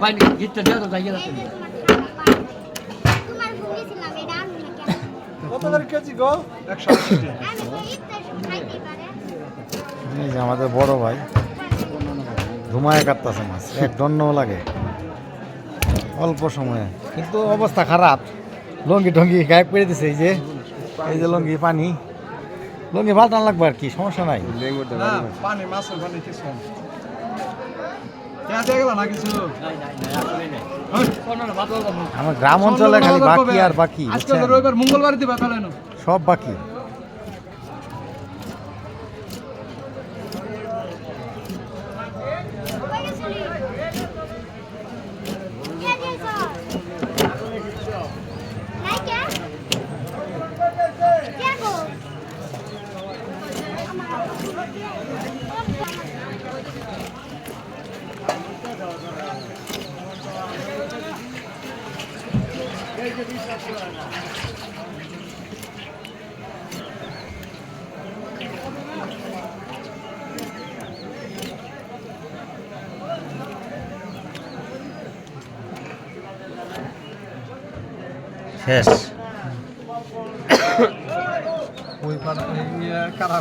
ভাই গিটটা দিয়ে তো জায়গা আছে কত করে কেজি গো 180 এই যে আমাদের বড় ভাই ঘুমায় কাটতেছে মাছ এক দণ্ডও লাগে অল্প সময়ে কিন্তু অবস্থা খারাপ লঙ্গি টঙ্গি গায়েব করে দিছে এই যে লঙ্গি পানি লঙ্গি পাল্টান লাগবে আর কি সমস্যা নাই না পানি মাছের পানি কিছু কেন দিয়ে গেল না কিছু আমার গ্রাম অঞ্চলে খালি বাকি আর বাকি আজকে রবিবার মঙ্গলবার দিবা তাহলে না সব বাকি শেষ ওই পার কারা